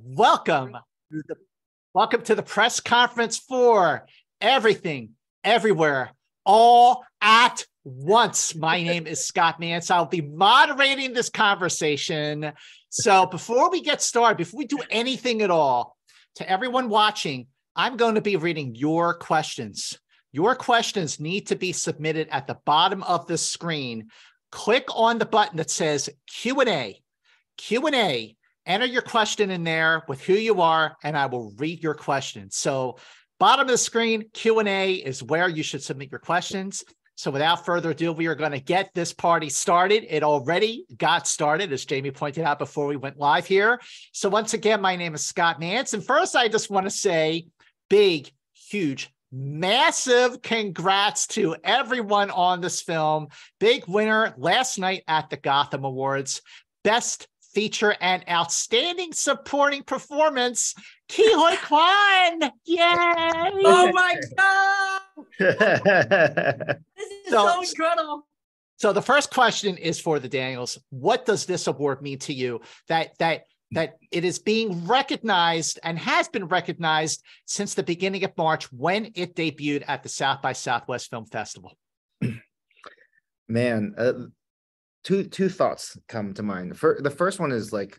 Welcome to the welcome to the press conference for Everything, Everywhere, All at Once. My name is Scott Mance. I'll be moderating this conversation. So before we get started, before we do anything at all, to everyone watching, I'm going to be reading your questions. Your questions need to be submitted at the bottom of the screen. Click on the button that says Q&A. Q&A. Enter your question in there with who you are, and I will read your question. So bottom of the screen, Q&A is where you should submit your questions. So without further ado, we are going to get this party started. It already got started, as Jamie pointed out before we went live here. So once again, my name is Scott Mance. And first, I just want to say big, huge, massive congrats to everyone on this film. Big winner last night at the Gotham Awards. Best feature and outstanding supporting performance, Ke Huy Quan. Yay! Oh my God! This is so incredible. So the first question is for the Daniels. What does this award mean to you? That it is being recognized and has been recognized since the beginning of March when it debuted at the South by Southwest Film Festival. Man, two thoughts come to mind. The first one is like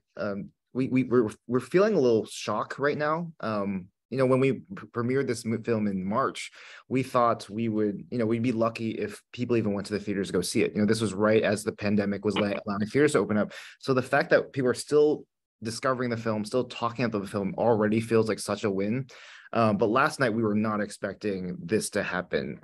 we're feeling a little shock right now. When we premiered this film in March, we thought we would, we'd be lucky if people even went to the theaters to go see it. This was right as the pandemic was allowing theaters to open up. So the fact that people are still discovering the film, still talking about the film, already feels like such a win. But last night we were not expecting this to happen.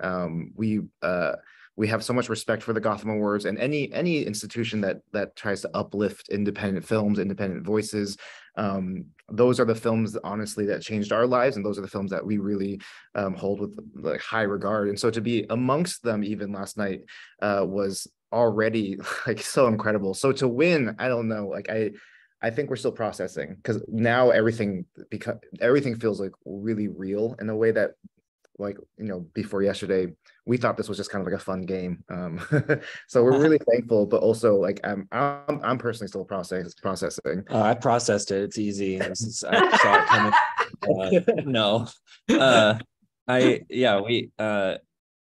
We have so much respect for the Gotham Awards and any institution that tries to uplift independent films, independent voices. Those are the films, honestly, that changed our lives, and those are the films that we really hold with like high regard. And so to be amongst them even last night was already like so incredible. So to win, I don't know, like I think we're still processing, because now everything feels like really real in a way that, like, before yesterday, we thought this was just kind of like a fun game. So we're really thankful, but also like I'm personally still processing. I processed it. It's easy. I saw it coming.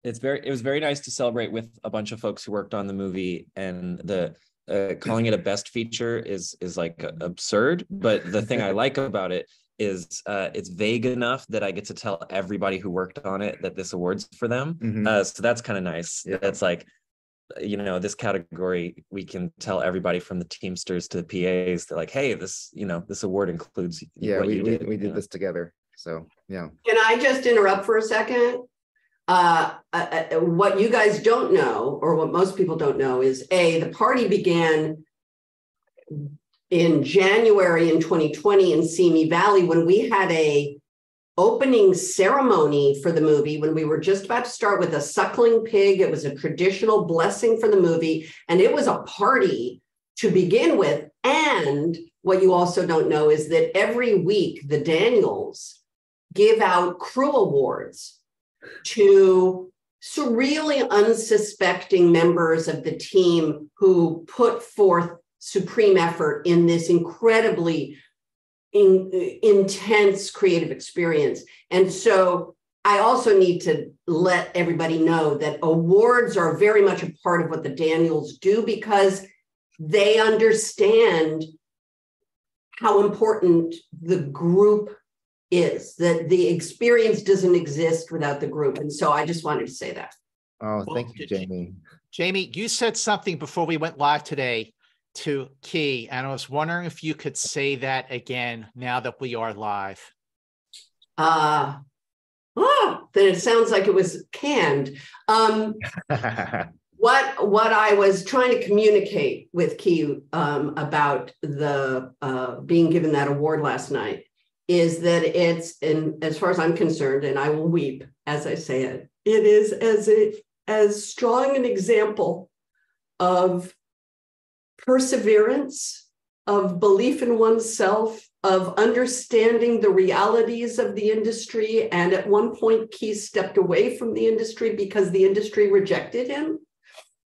It was very nice to celebrate with a bunch of folks who worked on the movie, and the calling it a best feature is like absurd. But the thing I like about it is it's vague enough that I get to tell everybody who worked on it that this award's for them. Mm-hmm. So that's kind of nice. Yeah. That's like, this category, we can tell everybody from the Teamsters to the PAs that, like, hey, this award includes what you did. We did this together. So, yeah. Can I just interrupt for a second? What you guys don't know, or what most people don't know, is the party began in January in 2020 in Simi Valley, when we had a opening ceremony for the movie, when we were just about to start with a suckling pig. It was a traditional blessing for the movie, and it was a party to begin with. And what you also don't know is that every week the Daniels give out crew awards to really unsuspecting members of the team who put forth supreme effort in this incredibly intense creative experience. And so I also need to let everybody know that awards are very much a part of what the Daniels do, because they understand how important the group is, that the experience doesn't exist without the group. And so I just wanted to say that. Oh, thank you, Jamie. Jamie, you said something before we went live today to Ke, and I was wondering if you could say that again now that we are live. Then it sounds like it was canned. What I was trying to communicate with Ke about the being given that award last night is that it's, and as far as I'm concerned, and I will weep as I say it, it is as strong an example of perseverance, of belief in oneself, of understanding the realities of the industry. And at one point, Ke stepped away from the industry because the industry rejected him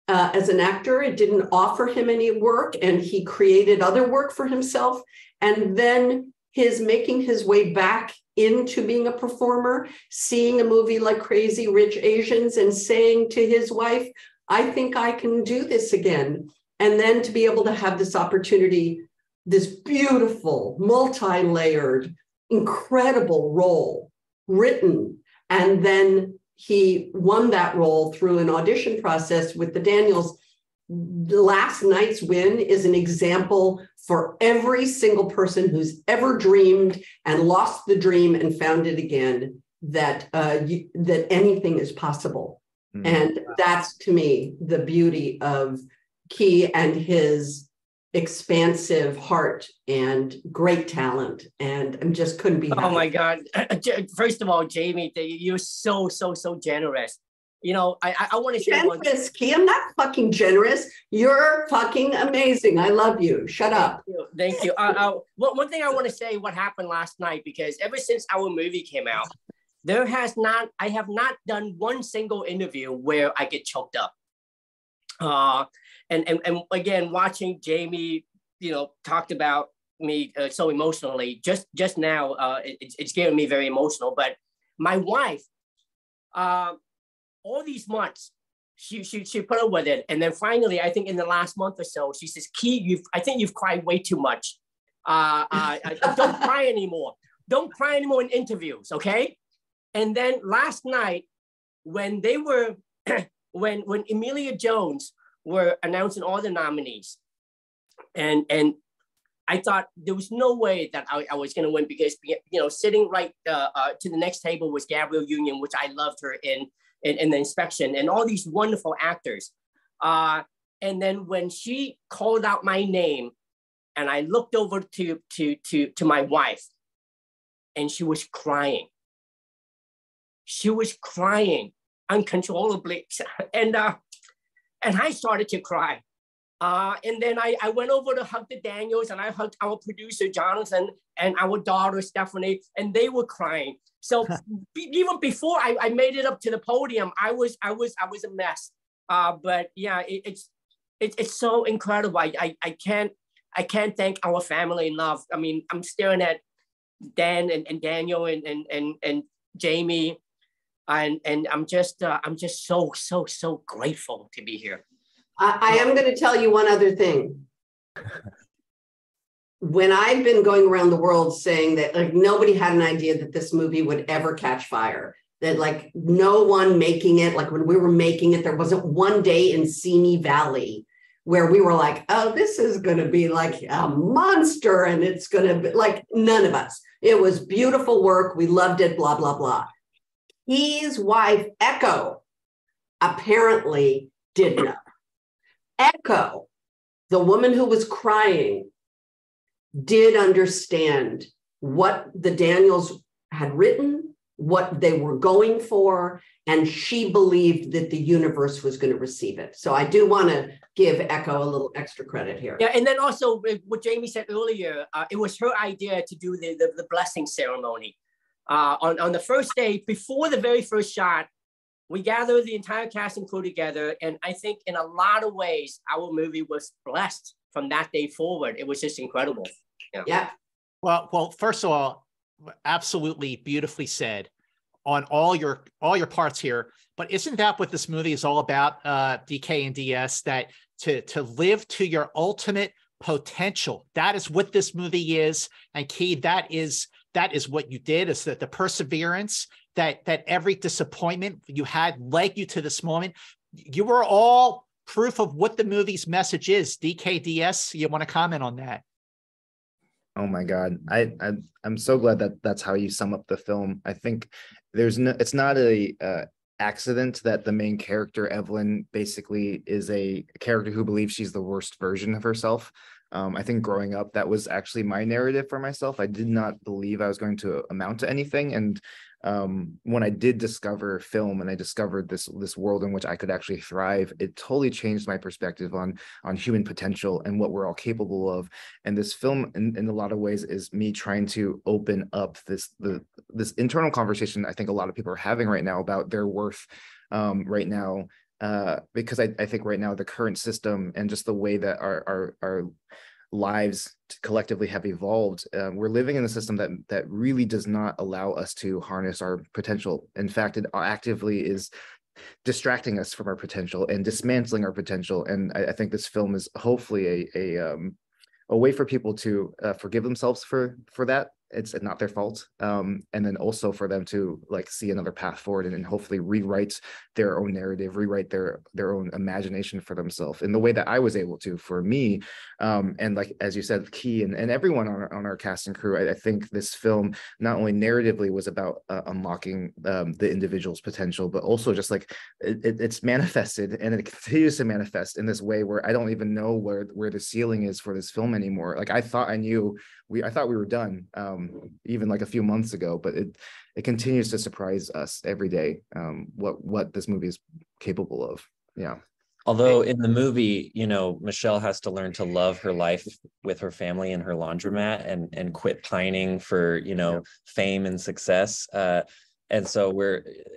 as an actor. It didn't offer him any work, and he created other work for himself. And then his making his way back into being a performer, seeing a movie like Crazy Rich Asians and saying to his wife, I think I can do this again. And then to be able to have this opportunity, this beautiful, multi-layered, incredible role written. And then he won that role through an audition process with the Daniels. Last night's win is an example for every single person who's ever dreamed and lost the dream and found it again, that that anything is possible. And that's, to me, the beauty of Ke and his expansive heart and great talent. And I just couldn't be happy. Oh my God. First of all, Jamie, you're so generous. You know, I want to share generous, Ke. I'm not fucking generous. You're fucking amazing. I love you. Shut up. Thank you. One thing I want to say what happened last night, because ever since our movie came out, I have not done one single interview where I get choked up. And again, watching Jamie, you know, talked about me so emotionally just now, it's getting me very emotional. But my wife, all these months, she put up with it, and then finally, I think in the last month or so, she says, Ke, I think you've cried way too much. Don't cry anymore. Don't cry anymore in interviews, okay? And then last night, when they were, when Emilia Jones were announcing all the nominees, and I thought there was no way that I was going to win, because, you know, sitting right to the next table was Gabrielle Union, which I loved her in The Inspection, and all these wonderful actors. And then when she called out my name, and I looked over to my wife, and she was crying. She was crying uncontrollably, and I started to cry. And then I went over to hug the Daniels, and I hugged our producer Jonathan and our daughter Stephanie, and they were crying. So even before I made it up to the podium, I was a mess. But yeah, it's so incredible. I can't thank our family enough. I mean, I'm staring at Dan and Daniel and Jamie. And I'm just so grateful to be here. I am going to tell you one other thing. When I've been going around the world saying that, like, nobody had an idea that this movie would ever catch fire, that, like, no one making it, like when we were making it, there wasn't one day in Simi Valley where we were like, oh, this is going to be like a monster, and it's going to be like, none of us. It was beautiful work. We loved it, blah, blah, blah. His wife, Echo, apparently did know. Echo, the woman who was crying, did understand what the Daniels had written, what they were going for, and she believed that the universe was going to receive it. So I do want to give Echo a little extra credit here. Yeah, and then also what Jamie said earlier, it was her idea to do the blessing ceremony. On the first day, before the very first shot, we gathered the entire cast and crew together, and I think in a lot of ways, our movie was blessed from that day forward. It was just incredible. Yeah. Well, first of all, absolutely beautifully said on all your parts here. But isn't that what this movie is all about, DK and DS? That to live to your ultimate potential. That is what this movie is. And Ke, that is what you did, is that the perseverance, that every disappointment you had led you to this moment. You were all proof of what the movie's message is. DKDS, you want to comment on that? Oh my God. I'm so glad that that's how you sum up the film. I think it's not a accident that the main character, Evelyn, basically is a character who believes she's the worst version of herself. I think growing up, that was actually my narrative for myself. I did not believe I was going to amount to anything. And when I did discover film and I discovered this world in which I could actually thrive, it totally changed my perspective on human potential and what we're all capable of. And this film, in a lot of ways, is me trying to open up this internal conversation I think a lot of people are having right now about their worth right now. Because I think right now the current system and just the way that our lives collectively have evolved, we're living in a system that really does not allow us to harness our potential. In fact, it actively is distracting us from our potential and dismantling our potential. And I think this film is hopefully a way for people to forgive themselves for that. It's not their fault. And then also for them to like see another path forward and hopefully rewrite their own narrative, rewrite their own imagination for themselves in the way that I was able to for me. And like, as you said, Key and everyone on our cast and crew, I think this film not only narratively was about unlocking the individual's potential, but also just like it's manifested and it continues to manifest in this way where I don't even know where the ceiling is for this film anymore. Like I thought I thought we were done even like a few months ago, but it continues to surprise us every day what this movie is capable of. Yeah. Although in the movie, you know, Michelle has to learn to love her life with her family and her laundromat and quit pining for, you know, fame and success. And so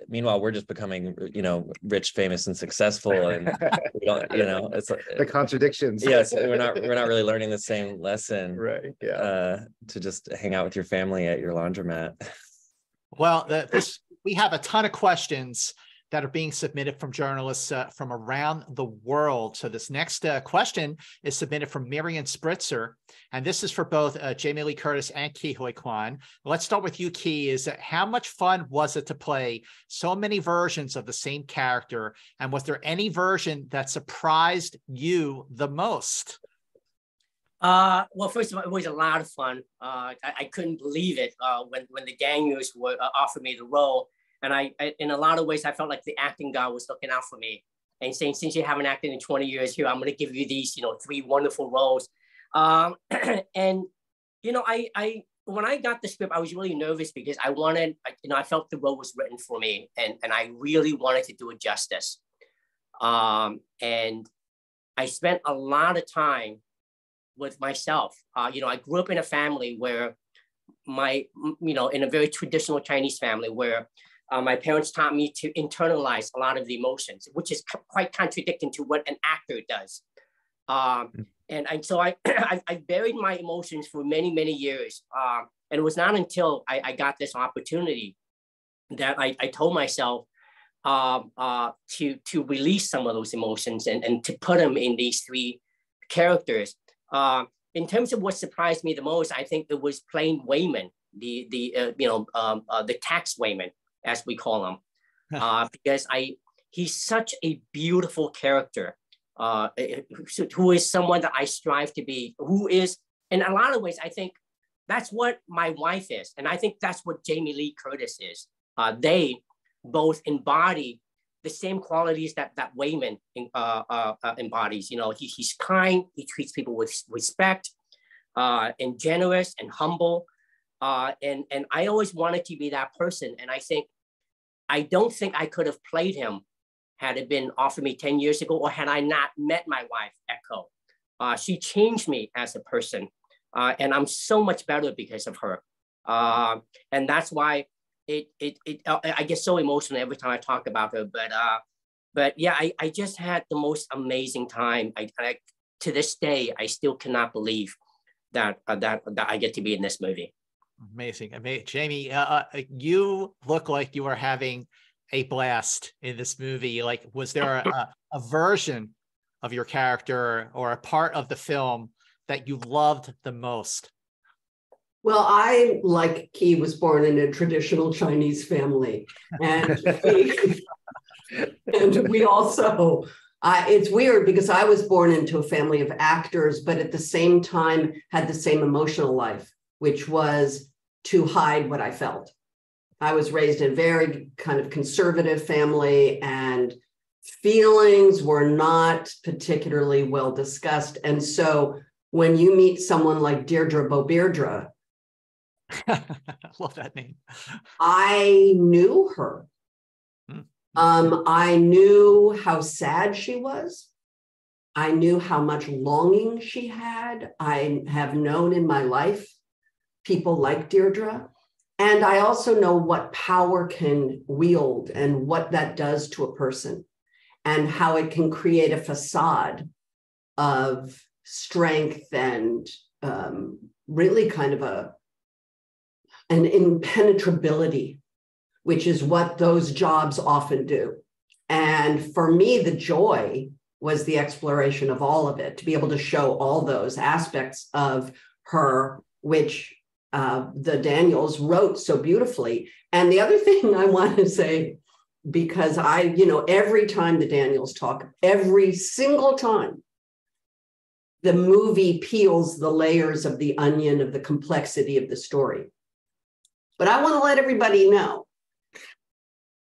meanwhile, we're just becoming, you know, rich, famous, and successful, and we don't, you know, it's the contradictions. Yes, we're not really learning the same lesson, right? Yeah, to just hang out with your family at your laundromat. Well, we have a ton of questions that are being submitted from journalists from around the world. So this next question is submitted from Miriam Spritzer, and this is for both Jamie Lee Curtis and Ke Huy Quan. Let's start with you, Ke. Is how much fun was it to play so many versions of the same character, and was there any version that surprised you the most? Well, first of all, it was a lot of fun. I couldn't believe it when the gangers were offered me the role. And I, in a lot of ways, I felt like the acting god was looking out for me and saying, since you haven't acted in 20 years here, I'm going to give you these, you know, 3 wonderful roles. And, you know, when I got the script, I was really nervous because I felt the role was written for me and I really wanted to do it justice. And I spent a lot of time with myself. You know, I grew up in a family where in a very traditional Chinese family where my parents taught me to internalize a lot of the emotions, which is quite contradicting to what an actor does. So I buried my emotions for many, many years. And it was not until I got this opportunity that I told myself to release some of those emotions and to put them in these 3 characters. In terms of what surprised me the most, I think it was playing Wayman, the tax Wayman, as we call him, because he's such a beautiful character, who is someone that I strive to be, who is, in a lot of ways, I think that's what my wife is. And I think that's what Jamie Lee Curtis is. They both embody the same qualities that Wayman embodies. You know, he's kind, he treats people with respect, and generous and humble. And I always wanted to be that person. And I don't think I could have played him had it been offered me 10 years ago, or had I not met my wife, Echo. She changed me as a person, and I'm so much better because of her. And that's why I get so emotional every time I talk about her. But yeah, I just had the most amazing time. To this day, I still cannot believe that I get to be in this movie. Amazing. Jamie, you look like you were having a blast in this movie. Like, was there a version of your character or a part of the film that you loved the most? Well, I, like Ke, was born in a traditional Chinese family. And we also, it's weird because I was born into a family of actors, but at the same time had the same emotional life, which was to hide what I felt. I was raised in a very kind of conservative family, and feelings were not particularly well discussed. And so when you meet someone like Deirdre Beaudeirdre, I love that name. I knew her. I knew how sad she was. I knew how much longing she had. I have known in my life people like Deirdre. And I also know what power can wield and what that does to a person, and how it can create a facade of strength and really kind of an impenetrability, which is what those jobs often do. And for me, the joy was the exploration of all of it, to be able to show all those aspects of her, which the Daniels wrote so beautifully. And the other thing I want to say, because every time the Daniels talk, every single time, the movie peels the layers of the onion of the complexity of the story. But I want to let everybody know,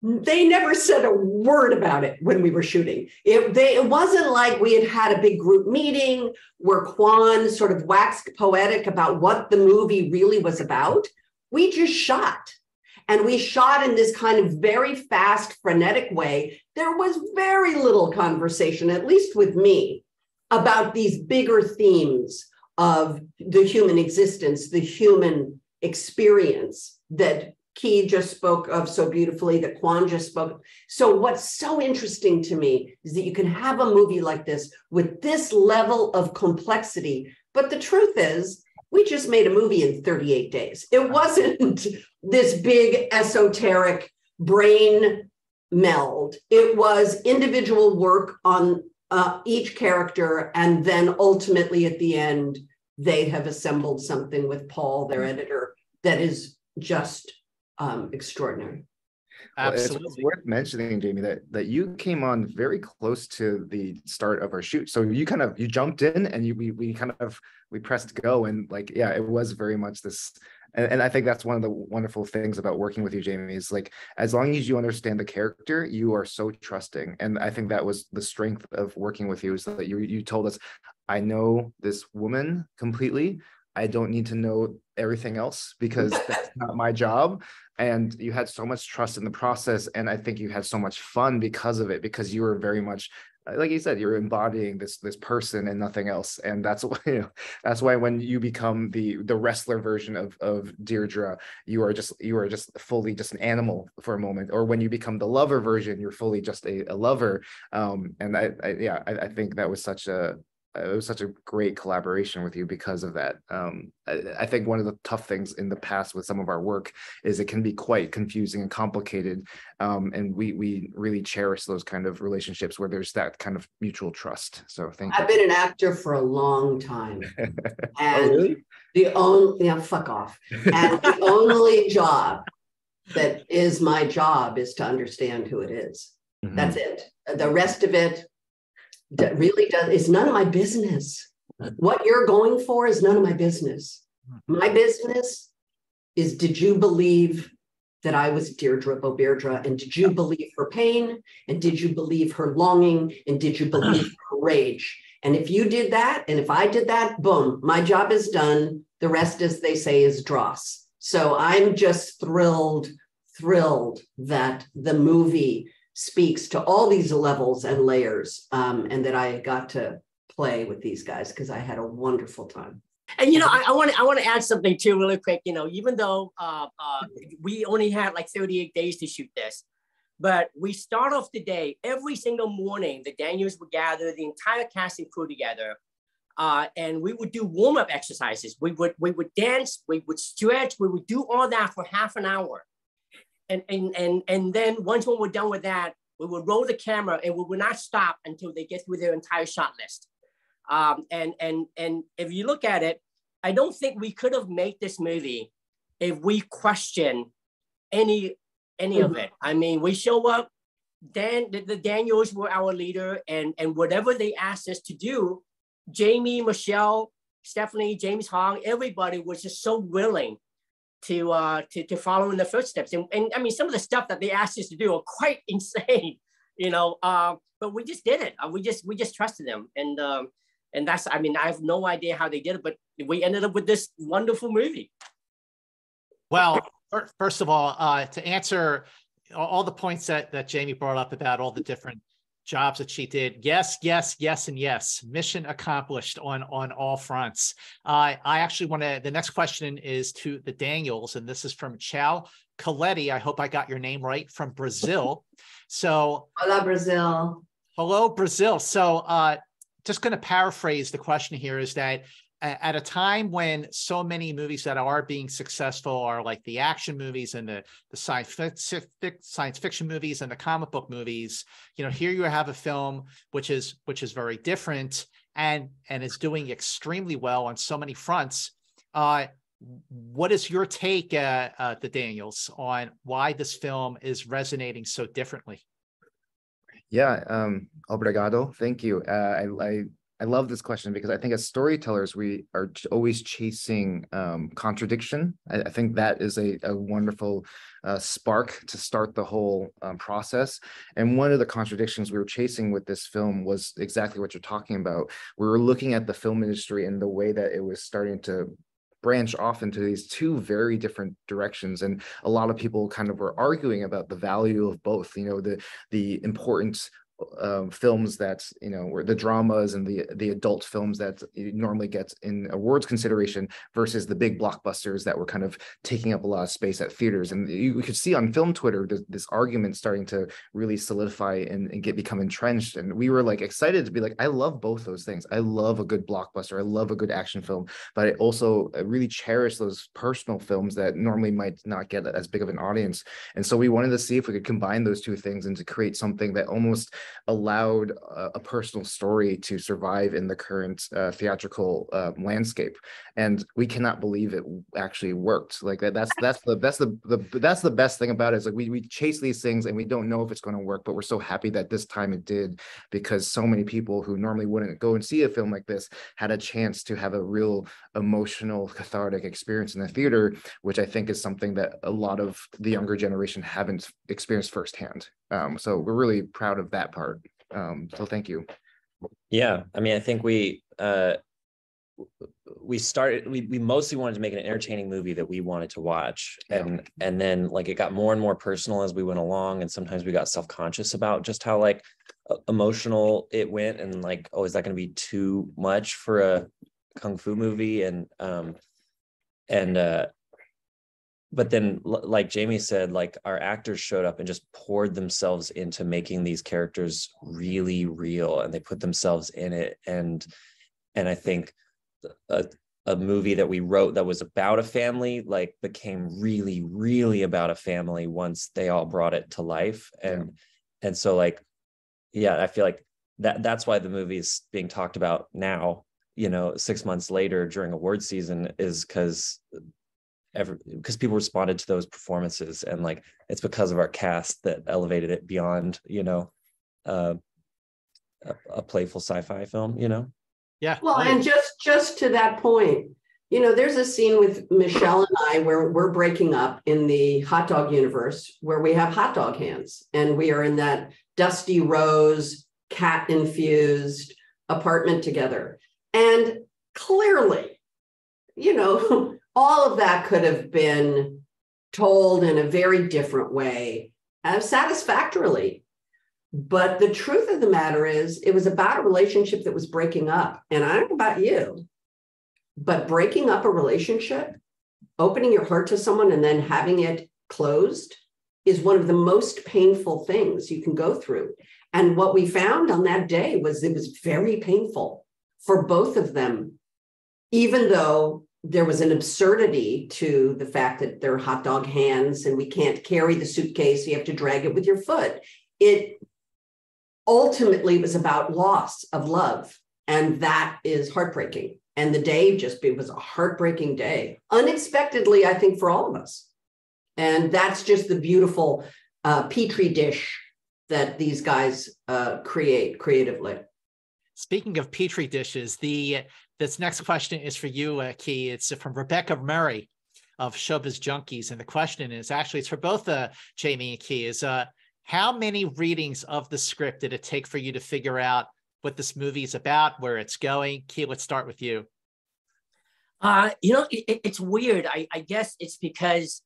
they never said a word about it when we were shooting. It wasn't like we had a big group meeting where Quan sort of waxed poetic about what the movie really was about. We just shot. And we shot in this kind of very fast, frenetic way. There was very little conversation, at least with me, about these bigger themes of the human existence, the human experience that Key just spoke of so beautifully, that Quan just spoke. So what's so interesting to me is that you can have a movie like this with this level of complexity. But the truth is, we just made a movie in 38 days. It wasn't this big esoteric brain meld. It was individual work on each character. And then ultimately at the end, they have assembled something with Paul, their editor, that is just extraordinary. Absolutely. Well, it's worth mentioning, Jamie, that you came on very close to the start of our shoot. So you jumped in and we pressed go, and it was very much this. And I think that's one of the wonderful things about working with you, Jamie, is as long as you understand the character, you are so trusting. And I think that was the strength of working with you, is that you told us, I know this woman completely. I don't need to know everything else because that's not my job. And you had so much trust in the process. And I think you had so much fun because of it, because you were very much, like you said, you're embodying this person and nothing else. And that's why, that's why when you become the wrestler version of Deirdre, you are just fully just an animal for a moment. Or when you become the lover version, you're fully just a lover. And I think that was such a great collaboration with you because of that. I think one of the tough things in the past with some of our work is it can be quite confusing and complicated. And we really cherish those kind of relationships where there's that kind of mutual trust. So thank you. I've been an actor for a long time. And oh, really? fuck off. And the only job that is my job is to understand who it is. Mm-hmm. That's it. The rest of it, that really is none of my business. What you're going for is none of my business. My business is, did you believe that I was Deirdre Beaudeirdre? And did you believe her pain? And did you believe her longing? And did you believe her rage? And if you did that, and if I did that, boom, my job is done. The rest, as they say, is dross. So I'm just thrilled that the movie speaks to all these levels and layers, and that I got to play with these guys, because I had a wonderful time. And I want to add something too, really quick. Even though we only had 38 days to shoot this, but we start off the day every single morning. The Daniels would gather the entire cast and crew together, and we would do warm-up exercises. We would dance, we would stretch, we would do all that for half an hour. And then once when we're done with that, we would roll the camera and we would not stop until they get through their entire shot list. And if you look at it, I don't think we could have made this movie if we question any of it. I mean, we show up, the Daniels were our leader, and whatever they asked us to do, Jamie, Michelle, Stephanie, James Hong, everybody was just so willing to follow in the footsteps. And I mean, some of the stuff that they asked us to do are quite insane, but we just did it. We just trusted them. And that's, I mean, I have no idea how they did it, but we ended up with this wonderful movie. Well, first of all, to answer all the points that Jamie brought up about all the different jobs that she did, yes, and yes. Mission accomplished on all fronts. I actually want to, the next question is to the Daniels, and this is from Chow Coletti. I hope I got your name right, from Brazil. So, hola, Brazil. Hello, Brazil. So just going to paraphrase the question here is that at a time when so many movies that are being successful are like the action movies and the science fiction movies and the comic book movies, you know, here you have a film which is very different and is doing extremely well on so many fronts. What is your take, the Daniels, on why this film is resonating so differently? Yeah, obrigado. Thank you. I love this question because I think as storytellers, we are always chasing contradiction. I think that is a wonderful spark to start the whole process. And one of the contradictions we were chasing with this film was exactly what you're talking about. We were looking at the film industry and the way that it was starting to branch off into these two very different directions, and a lot of people kind of were arguing about the value of both, you know, the importance films that, you know, were the dramas and the adult films that normally get in awards consideration versus the big blockbusters that were kind of taking up a lot of space at theaters. And you could see on film Twitter this argument starting to really solidify and become entrenched. And we were like excited to be like, I love both those things. I love a good blockbuster. I love a good action film, but I also really cherish those personal films that normally might not get as big of an audience. And so we wanted to see if we could combine those two things and to create something that almost allowed a personal story to survive in the current theatrical landscape. And we cannot believe it actually worked. Like that's the best thing about it, is like we chase these things and we don't know if it's going to work, but we're so happy that this time it did, because so many people who normally wouldn't go and see a film like this had a chance to have a real emotional, cathartic experience in the theater, which I think is something that a lot of the younger generation haven't experienced firsthand. So we're really proud of that part. So thank you. Yeah, I mean, I think we mostly wanted to make an entertaining movie that we wanted to watch, and then like it got more and more personal as we went along, and sometimes we got self-conscious about just how like emotional it went, and like, oh, is that going to be too much for a kung fu movie? But then, like Jamie said, like our actors showed up and just poured themselves into making these characters really real, and they put themselves in it. And I think a movie that we wrote that was about a family like became really, really about a family once they all brought it to life. And so like, yeah, I feel like that's why the movie is being talked about now, you know, 6 months later during award season, is because people responded to those performances, and like it's because of our cast that elevated it beyond, you know, a playful sci-fi film, you know. Yeah. Well, and just to that point, you know, there's a scene with Michelle and I where we're breaking up in the hot dog universe, where we have hot dog hands, and we are in that dusty rose cat infused apartment together. And clearly, you know, all of that could have been told in a very different way, satisfactorily. But the truth of the matter is, it was about a relationship that was breaking up. And I don't know about you, but breaking up a relationship, opening your heart to someone and then having it closed, is one of the most painful things you can go through. And what we found on that day was it was very painful for both of them, even though there was an absurdity to the fact that they're hot dog hands and we can't carry the suitcase, you have to drag it with your foot. It ultimately was about loss of love, and that is heartbreaking. And the day it was a heartbreaking day, unexpectedly, I think, for all of us. And that's just the beautiful petri dish that these guys create creatively. Speaking of petri dishes, this next question is for you, Key. It's from Rebecca Murray of Showbiz Junkies, and the question is, actually, it's for both Jamie and Key, is how many readings of the script did it take for you to figure out what this movie is about, where it's going? Key, let's start with you. You know, it's weird. I guess it's because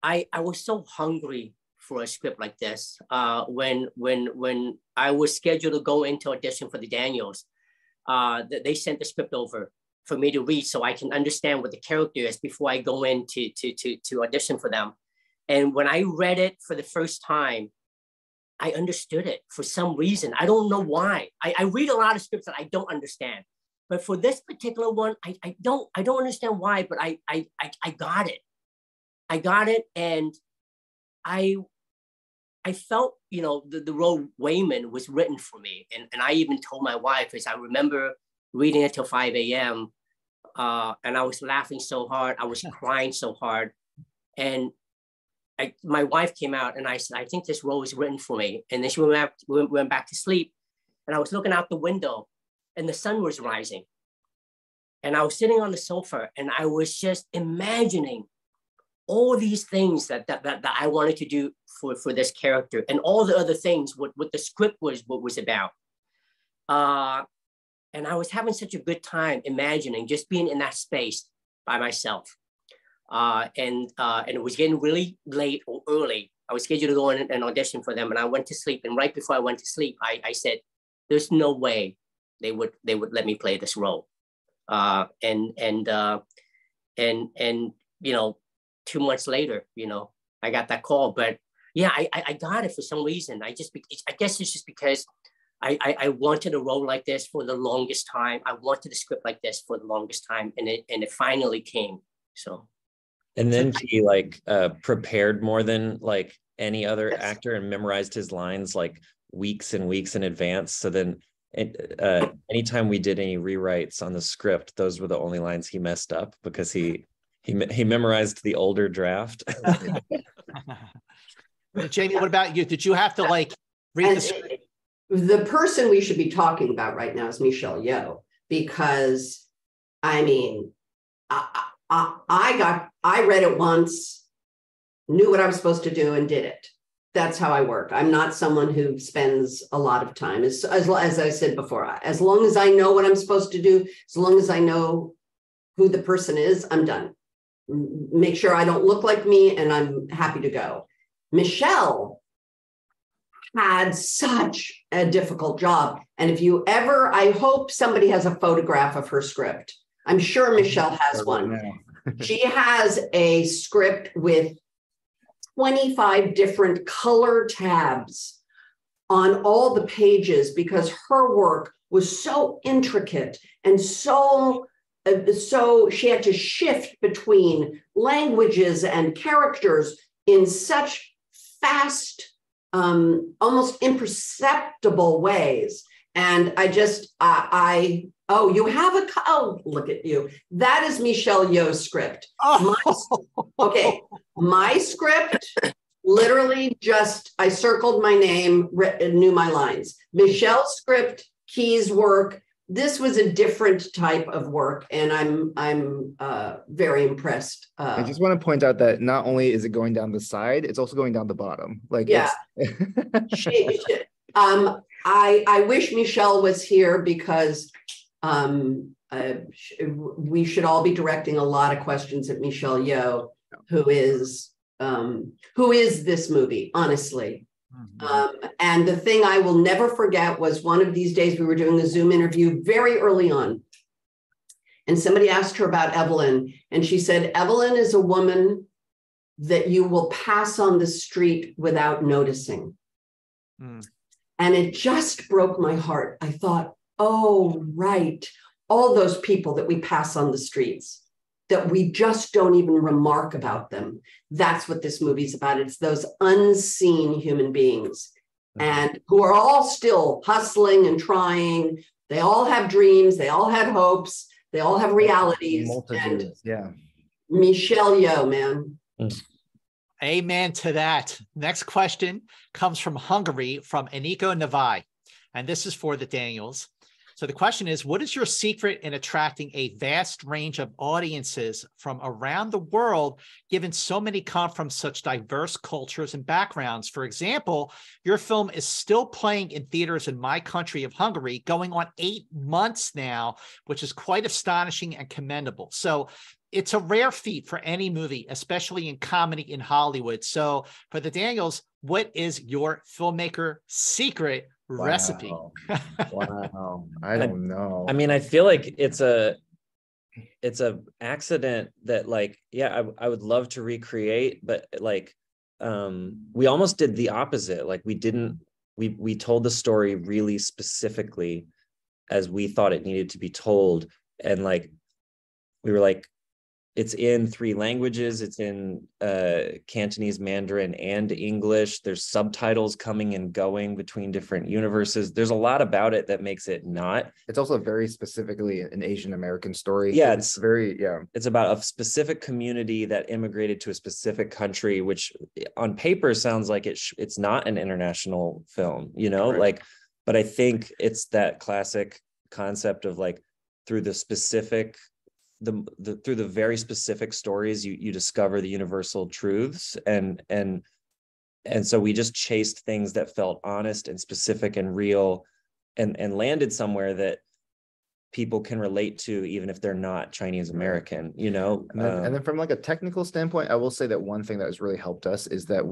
I was so hungry for a script like this. When I was scheduled to go into audition for the Daniels, they sent the script over for me to read so I can understand what the character is before I go in to audition for them. And when I read it for the first time, I understood it for some reason. I don't know why. I read a lot of scripts that I don't understand. But for this particular one, I don't understand why, but I got it. I got it. And I felt, you know, the role Wayman was written for me. And I even told my wife, because I remember reading it till 5 a.m. And I was laughing so hard. I was crying so hard. And my wife came out and I said, I think this role is written for me. And then she went back to sleep. And I was looking out the window and the sun was rising. And I was sitting on the sofa and I was just imagining all these things that I wanted to do for this character, and all the other things, what the script was about. And I was having such a good time imagining just being in that space by myself. And it was getting really late or early. I was scheduled to go in and audition for them, and I went to sleep. And right before I went to sleep, I said, "There's no way they would let me play this role." And you know, 2 months later, you know, I got that call. But yeah, I got it for some reason. I guess it's just because I wanted a role like this for the longest time. I wanted a script like this for the longest time, and it finally came. So. And then he like prepared more than like any other actor and memorized his lines like weeks and weeks in advance. So then anytime we did any rewrites on the script, those were the only lines he messed up because he memorized the older draft. Jamie, what about you? Did you have to like read the script? The person we should be talking about right now is Michelle Yeoh, because I mean, I read it once, knew what I was supposed to do, and did it. That's how I work. I'm not someone who spends a lot of time. As I said before, as long as I know what I'm supposed to do, as long as I know who the person is, I'm done. Make sure I don't look like me, and I'm happy to go. Michelle had such a difficult job. And if you ever, I hope somebody has a photograph of her script. I'm sure Michelle has one. She has a script with 25 different color tabs on all the pages because her work was so intricate and so she had to shift between languages and characters in such fast, almost imperceptible ways. And look at you. That is Michelle Yeoh's script. My script, literally just, I circled my name, knew my lines. Michelle's script, Key's work, this was a different type of work, and I'm very impressed. I just want to point out that not only is it going down the side, it's also going down the bottom. Like, yeah. I wish Michelle was here because we should all be directing a lot of questions at Michelle Yeoh, who is this movie, honestly. Mm-hmm. And the thing I will never forget was one of these days we were doing a Zoom interview very early on, and somebody asked her about Evelyn, and she said, Evelyn is a woman that you will pass on the street without noticing. Mm. And it just broke my heart. I thought, oh, right. All those people that we pass on the streets, that we just don't even remark about them. That's what this movie's about. It's those unseen human beings, and who are all still hustling and trying. They all have dreams. They all have hopes. They all have realities. And yeah. Michelle Yeoh, man. Amen to that. Next question comes from Hungary, from Eniko Navai. And this is for the Daniels. So the question is, what is your secret in attracting a vast range of audiences from around the world, given so many come from such diverse cultures and backgrounds? For example, your film is still playing in theaters in my country of Hungary, going on 8 months now, which is quite astonishing and commendable. So it's a rare feat for any movie, especially in comedy in Hollywood. So for the Daniels, what is your filmmaker secret recipe? Wow. I don't know. I mean, I feel like it's a accident that, like, yeah, I would love to recreate, but like we almost did the opposite. Like we didn't we told the story really specifically as we thought it needed to be told. And like, we were like, it's in 3 languages. It's in Cantonese, Mandarin, and English. There's subtitles coming and going between different universes. There's a lot about it that makes it not. It's also very specifically an Asian American story. Yeah, it's very, yeah. It's about a specific community that immigrated to a specific country, which on paper sounds like it's not an international film, you know, like, but I think it's that classic concept of like, through the specific, through the very specific stories, you discover the universal truths, and so we just chased things that felt honest and specific and real, and landed somewhere that people can relate to, even if they're not Chinese American, you know. And then from like a technical standpoint, I will say that one thing that has really helped us is that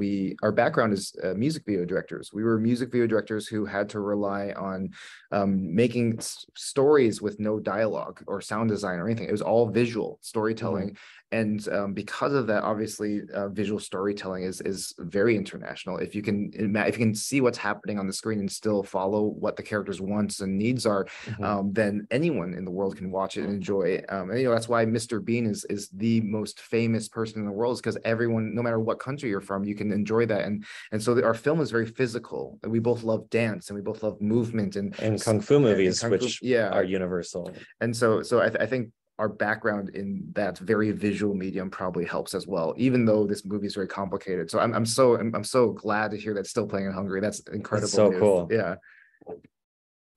our background is music video directors. We were music video directors who had to rely on making stories with no dialogue or sound design or anything. It was all visual storytelling. And because of that, obviously, visual storytelling is very international. If you can see what's happening on the screen and still follow what the character's wants and needs are, then anyone in the world can watch it and enjoy it. And you know, that's why Mr. Bean is the most famous person in the world, is because everyone, no matter what country you're from, you can enjoy that. And so our film is very physical. We both love dance and we both love movement and kung fu movies, kung fu, which yeah, are universal. And so I think our background in that very visual medium probably helps as well, even though this movie is very complicated. So I'm so glad to hear that's still playing in Hungary. That's incredible. That's so news. cool. Yeah.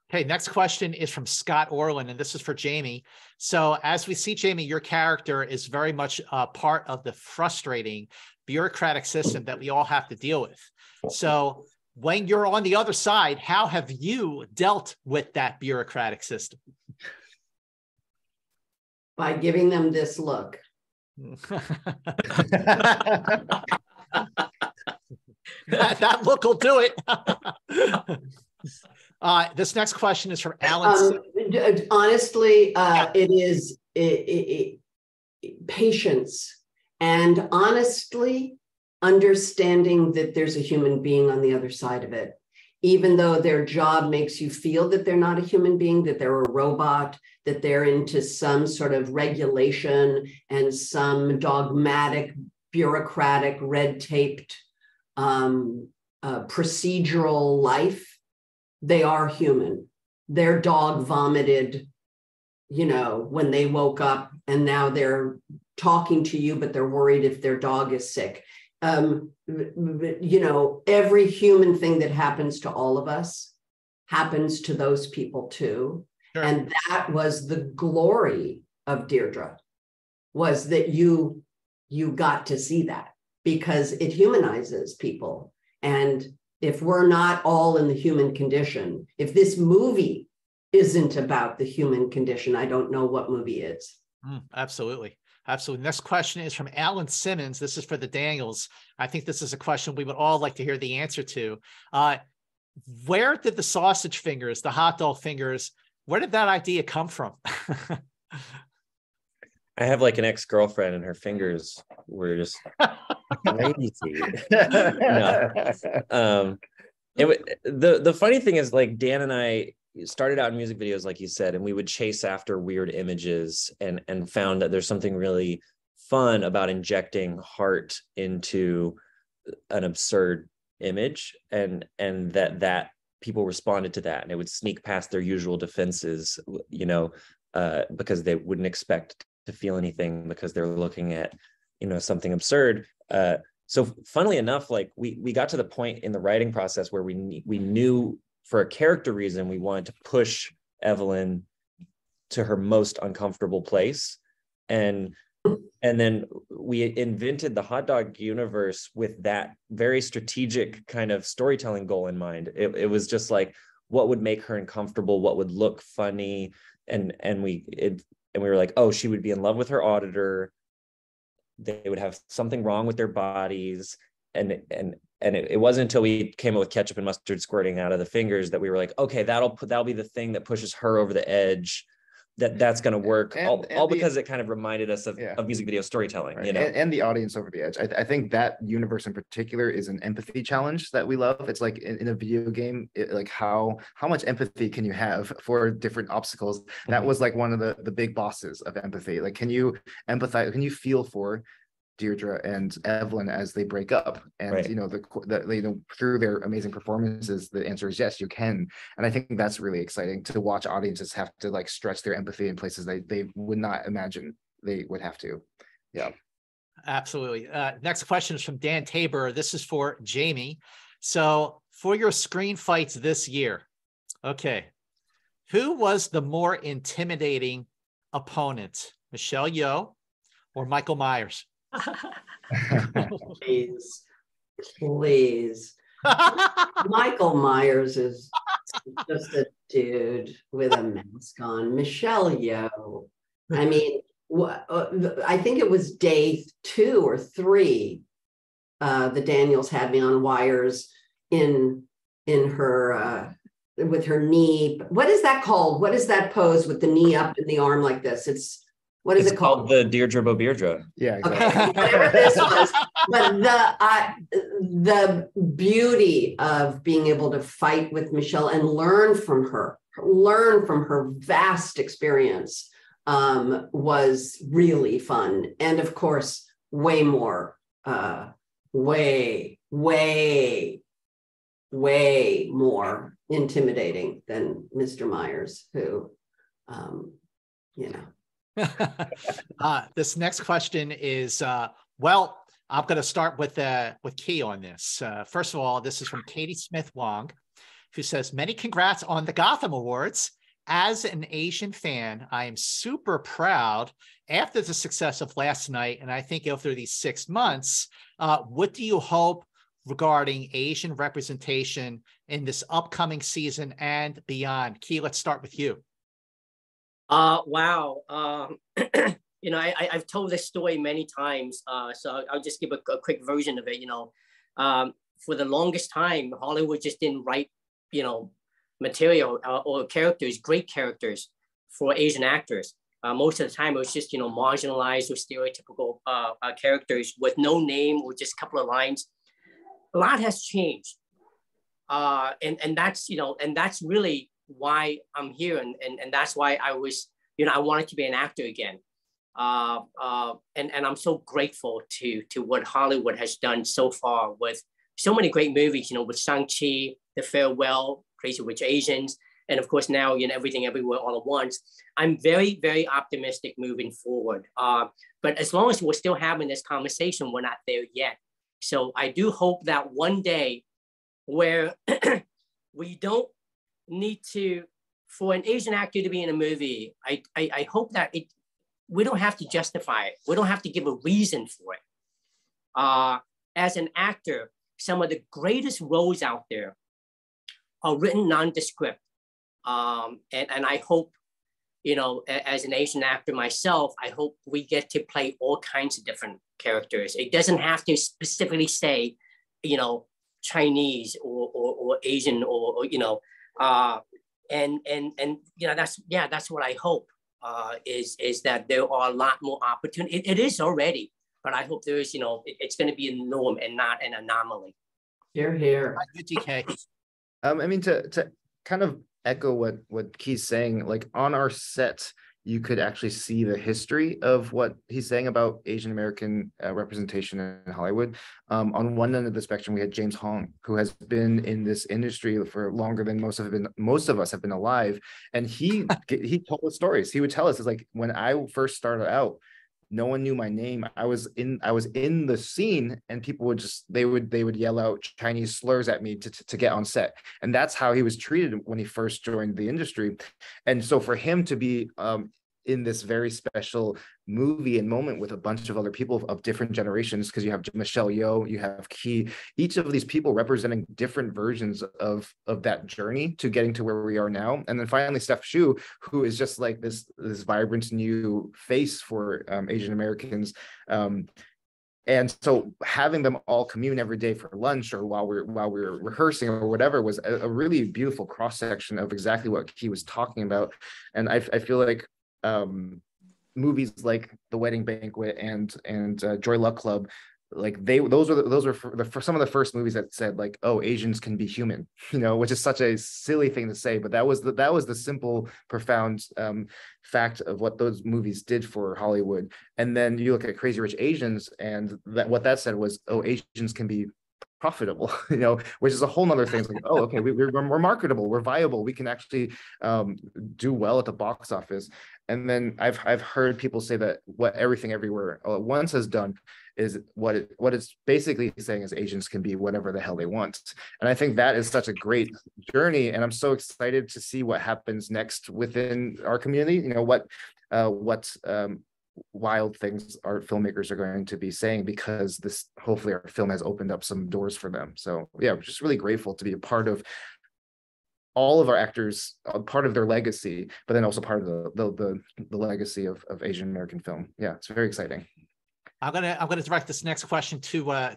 Okay, next question is from Scott Orland, and this is for Jamie. So as we see, Jamie, your character is very much a part of the frustrating bureaucratic system that we all have to deal with. So when you're on the other side, how have you dealt with that bureaucratic system? By giving them this look. that look will do it. This next question is from Alan. Honestly, it is patience and honestly understanding that there's a human being on the other side of it. Even though their job makes you feel that they're not a human being, that they're a robot, that they're into some sort of regulation and some dogmatic, bureaucratic, red-taped procedural life, they are human. Their dog vomited, you know, when they woke up, and now they're talking to you, but they're worried if their dog is sick. You know, every human thing that happens to all of us happens to those people too. Sure. And that was the glory of Deirdre, was that you got to see that, because it humanizes people. And if we're not all in the human condition, if this movie isn't about the human condition, I don't know what movie is. Absolutely. Absolutely. Next question is from Alan Simmons. This is for the Daniels. I think this is a question we would all like to hear the answer to. Where did the sausage fingers, the hot dog fingers, where did that idea come from? I have like an ex-girlfriend and her fingers were just crazy. No. The funny thing is, like, Dan and I started out in music videos, like you said, and we would chase after weird images and found that there's something really fun about injecting heart into an absurd image, and that people responded to that, and it would sneak past their usual defenses, you know, because they wouldn't expect to feel anything because they're looking at, you know, something absurd. So funnily enough, like we got to the point in the writing process where we knew, for a character reason, we wanted to push Evelyn to her most uncomfortable place. And then we invented the hot dog universe with that very strategic kind of storytelling goal in mind. It was just like, what would make her uncomfortable? What would look funny? And we were like, oh, she would be in love with her auditor. They would have something wrong with their bodies. And it wasn't until we came up with ketchup and mustard squirting out of the fingers that we were like, okay, that'll be the thing that pushes her over the edge. that's going to work, And all the- because it kind of reminded us of, Yeah. of music video storytelling, Right. you know. And the audience over the edge. I think that universe in particular is an empathy challenge that we love. It's like in a video game, like how much empathy can you have for different obstacles? That was like one of the big bosses of empathy. Like, can you empathize? Can you feel for Deirdre and Evelyn as they break up? And Right. you know, you know, through their amazing performances, the answer is yes, you can. And I think that's really exciting to watch audiences have to like stretch their empathy in places they would not imagine they would have to. Yeah. Absolutely. Next question is from Dan Tabor. This is for Jamie. So for your screen fights this year, okay, who was the more intimidating opponent, Michelle Yeoh or Michael Myers? Please. Michael Myers is just a dude with a mask on. Michelle Yeoh. I mean, I think it was day 2 or 3. The Daniels had me on wires in her with her knee. What is that called? What is that pose with the knee up and the arm like this? What is it called? The Deirdre Bobeirdre. Yeah, exactly. Okay, whatever this was, but the beauty of being able to fight with Michelle and learn from her vast experience was really fun, and of course, way more intimidating than Mr. Myers, who, you know. This next question is, well, I'm going to start with Key on this. First of all, this is from Katie Smith Wong, who says, many congrats on the Gotham Awards. As an Asian fan, I am super proud after the success of last night. And I think after these 6 months, what do you hope regarding Asian representation in this upcoming season and beyond? Key, let's start with you. Wow. You know, I've told this story many times, so I'll just give a quick version of it. You know, for the longest time, Hollywood just didn't write, you know, material or characters, great characters for Asian actors. Most of the time, it was just, you know, marginalized or stereotypical characters with no name or just a couple of lines. A lot has changed, and that's, you know, and that's really why I'm here, and that's why I was, you know, I wanted to be an actor again, and I'm so grateful to what Hollywood has done so far with so many great movies, you know, with Shang-Chi, The Farewell, Crazy Rich Asians, and of course now, you know, Everything Everywhere All at Once. I'm very, very optimistic moving forward, but as long as we're still having this conversation, we're not there yet. So I do hope that one day where we don't need to, for an Asian actor to be in a movie, I hope that we don't have to justify it. We don't have to give a reason for it. As an actor, some of the greatest roles out there are written nondescript. And I hope, you know, as an Asian actor myself, I hope we get to play all kinds of different characters. It doesn't have to specifically say, you know, Chinese or Asian or you know, and you know, that's what I hope, is that there are a lot more opportunity. It is already, but I hope there is, you know, it's going to be a norm and not an anomaly. Hear, hear. I mean, to kind of echo what Key's saying, like on our set, you could actually see the history of what he's saying about Asian American representation in Hollywood. On one end of the spectrum, we had James Hong, who has been in this industry for longer than most of us have been alive, and he told us stories. He would tell us, it's like, when I first started out, no one knew my name. I was in the scene, and people would they would yell out Chinese slurs at me to get on set, and that's how he was treated when he first joined the industry. And so for him to be in this very special movie and moment with a bunch of other people of different generations, because you have Michelle Yeoh, you have Key, each of these people representing different versions of that journey to getting to where we are now. And then finally Steph Shu, who is just like this vibrant new face for Asian Americans. And so having them all commune every day for lunch or while we're rehearsing or whatever was a really beautiful cross section of exactly what Key was talking about. And I feel like movies like The Wedding Banquet and Joy Luck Club, like those were for some of the first movies that said like, oh, Asians can be human, which is such a silly thing to say, but that was the simple, profound fact of what those movies did for Hollywood. And then you look at Crazy Rich Asians, and what that said was, oh, Asians can be profitable, which is a whole nother thing. It's like, oh, okay, we're marketable, we're viable, we can actually do well at the box office. And then I've heard people say that what Everything Everywhere All at Once has done is what it's basically saying is Asians can be whatever the hell they want. And I think that is such a great journey, and I'm so excited to see what happens next within our community. What wild things our filmmakers are going to be saying, because this, hopefully our film has opened up some doors for them. So yeah, we're just really grateful to be a part of all of our actors, part of their legacy, but then also part of the legacy of Asian American film. Yeah, it's very exciting. I'm gonna direct this next question to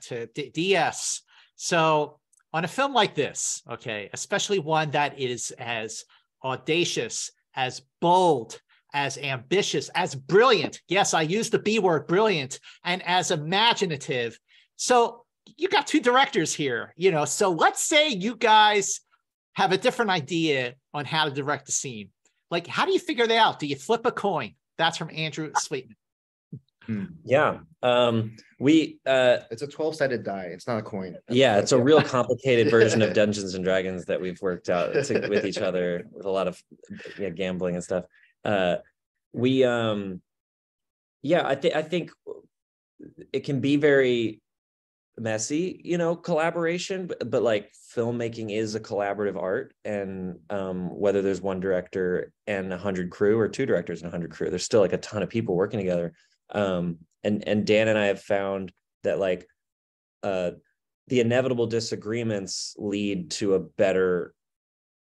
DS. So on a film like this, okay, especially one that is as audacious, as bold, as ambitious, as brilliant. Yes, I use the B word, brilliant, and as imaginative. So you got two directors here, so let's say you guys have a different idea on how to direct the scene. Like, how do you figure that out? Do you flip a coin? That's from Andrew Sweetman. Yeah. It's a 12-sided die. It's not a coin. Yeah, it's a real complicated version of Dungeons and Dragons that we've worked out with each other, with a lot of gambling and stuff. I think it can be very messy, collaboration, but like filmmaking is a collaborative art, and whether there's one director and 100 crew or two directors and 100 crew, there's still like a ton of people working together. And Dan and I have found that like the inevitable disagreements lead to a better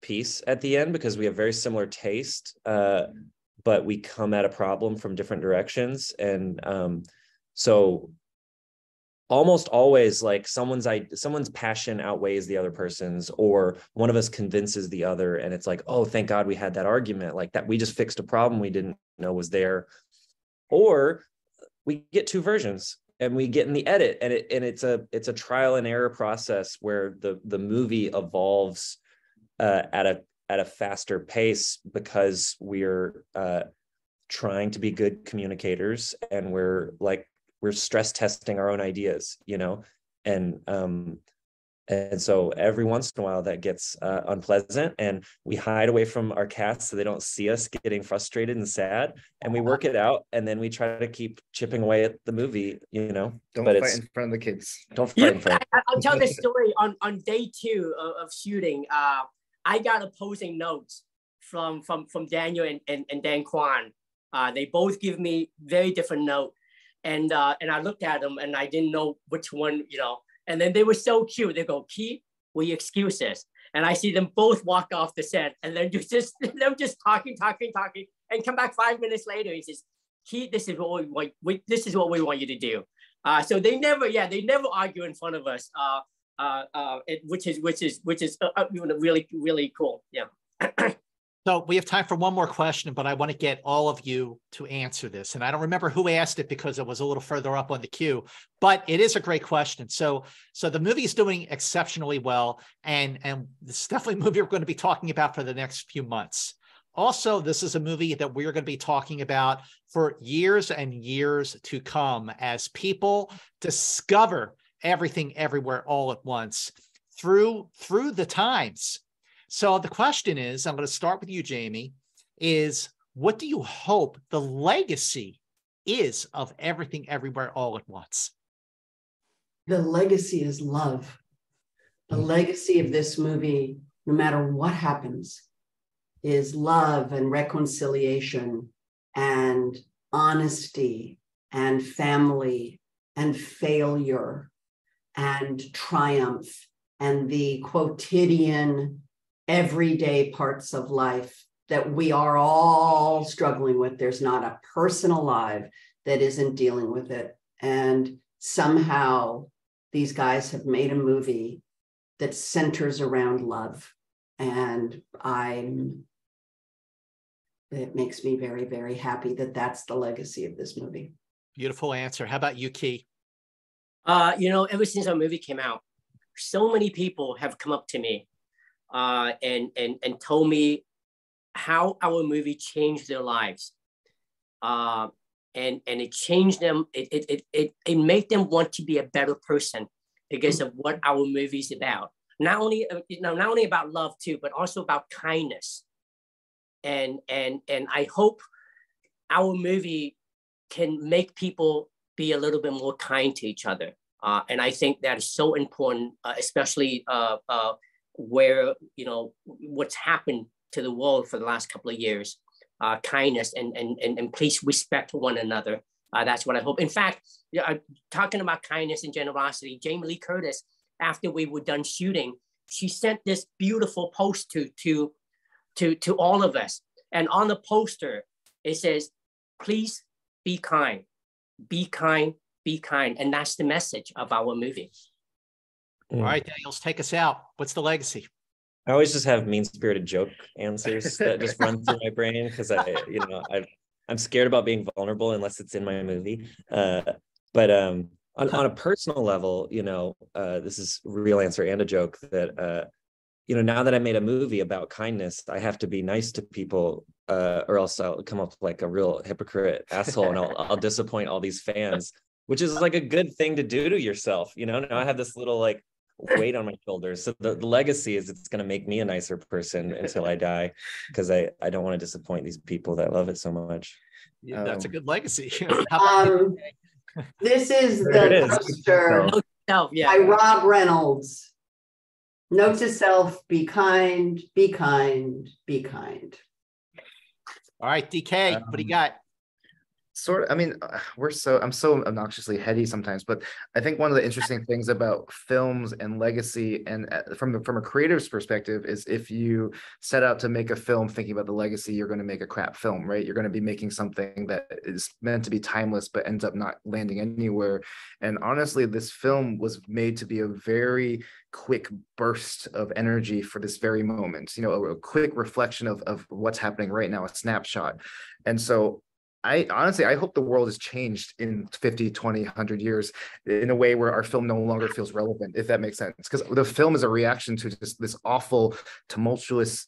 piece at the end, because we have very similar taste, but we come at a problem from different directions. And so almost always, like someone's passion outweighs the other person's, or one of us convinces the other, and it's like, oh, thank God we had that argument, like that we just fixed a problem we didn't know was there. Or we get two versions and we get in the edit, and it's a trial and error process where the movie evolves at a faster pace, because we're trying to be good communicators, and we're stress testing our own ideas, and so every once in a while that gets unpleasant, and we hide away from our cast so they don't see us getting frustrated and sad, and we work it out, and then we try to keep chipping away at the movie, Don't fight in front of the kids. Don't fight in front. I'll tell this story. On day 2 of shooting, I got opposing notes from Daniel and Dan Quan. They both give me very different note, and I looked at them and I didn't know which one, And then they were so cute. They go, "Key, will you excuse this?" And I see them both walk off the set, and then just talking, and come back 5 minutes later. He says, "Key, this is what we want you to do." So they never argue in front of us, which is really, really cool. Yeah. So we have time for one more question, but I want to get all of you to answer this. And I don't remember who asked it because it was a little further up on the queue, but it is a great question. So the movie is doing exceptionally well, and it's definitely a movie we're going to be talking about for the next few months. Also, this is a movie that we're going to be talking about for years and years to come as people discover everything, everywhere, all at once through the times. So the question is, I'm going to start with you, Jamie, is what do you hope the legacy is of Everything, Everywhere, All at Once? The legacy is love. The legacy of this movie, no matter what happens, is love and reconciliation and honesty and family and failure and triumph and the quotidian everyday parts of life that we are all struggling with. There's not a person alive that isn't dealing with it. And somehow these guys have made a movie that centers around love. And I'm it makes me very, very happy that that's the legacy of this movie. Beautiful answer. How about you, Key? Ever since our movie came out, so many people have come up to me and told me how our movie changed their lives. And it changed them. It made them want to be a better person because of what our movie's about. Not only about love too, but also about kindness. And I hope our movie can make people be a little bit more kind to each other. And I think that is so important, especially where, what's happened to the world for the last couple of years. Kindness and please respect one another. That's what I hope. In fact, talking about kindness and generosity, Jamie Lee Curtis, after we were done shooting, she sent this beautiful post to all of us. And on the poster, it says, please be kind, be kind, be kind. And that's the message of our movie. All right, Daniels, take us out. What's the legacy? I always just have mean-spirited joke answers that just run through my brain because I'm scared about being vulnerable unless it's in my movie. But on a personal level, this is a real answer and a joke that now that I made a movie about kindness, I have to be nice to people, or else I'll come up like a real hypocrite asshole, and I'll disappoint all these fans, which is like a good thing to do to yourself. Now I have this little like weight on my shoulders. So the legacy is it's going to make me a nicer person until I die, because I don't want to disappoint these people that love it so much. Yeah, that's a good legacy. This is the poster by Rob Reynolds. Note to self, be kind, be kind, be kind. All right, DK, what do you got? I'm so obnoxiously heady sometimes, but I think one of the interesting things about films and legacy, and from a creator's perspective, is if you set out to make a film thinking about the legacy, you're going to make a crap film, right? You're going to be making something that is meant to be timeless, but ends up not landing anywhere. And honestly, this film was made to be a very quick burst of energy for this very moment, a quick reflection of what's happening right now, a snapshot. And so I hope the world has changed in 50, 20, 100 years in a way where our film no longer feels relevant, if that makes sense. Because the film is a reaction to this awful, tumultuous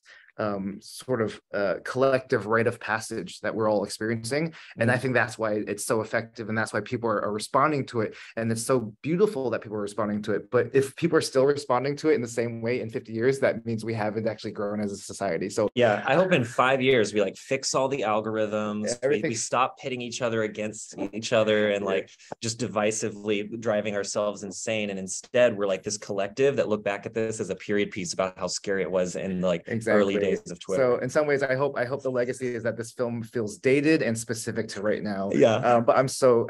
collective rite of passage that we're all experiencing. And I think that's why it's so effective, and that's why people are responding to it. And it's so beautiful that people are responding to it. But if people are still responding to it in the same way in 50 years, that means we haven't actually grown as a society. So yeah, I hope in 5 years we like fix all the algorithms, we stop pitting each other against each other and like just divisively driving ourselves insane. And instead we're like this collective that look back at this as a period piece about how scary it was in like early days of Twitter. So in some ways, I hope the legacy is that this film feels dated and specific to right now. Yeah. But I'm so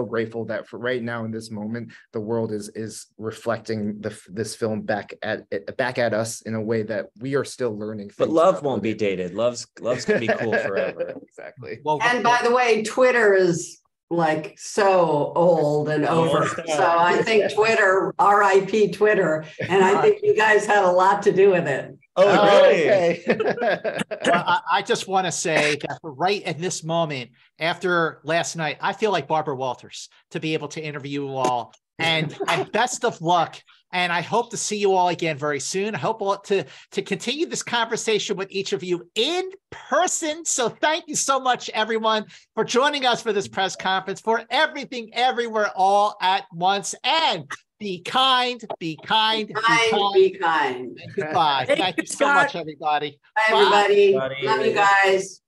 grateful that for right now in this moment, the world is reflecting this film back at us in a way that we are still learning. But love won't be dated. Love's gonna be cool forever. Exactly. Well, and by the way, Twitter is like so old and over. So I think Twitter, RIP Twitter, and I think you guys had a lot to do with it. Oh, really? Okay. Well, I just want to say that right at this moment, after last night, I feel like Barbara Walters to be able to interview you all. And best of luck. And I hope to see you all again very soon. I hope to continue this conversation with each of you in person. So thank you so much, everyone, for joining us for this press conference, for everything, everywhere, all at once. And be kind, be kind, be kind. And goodbye. Thank you so much, everybody. Bye, everybody. Love you guys.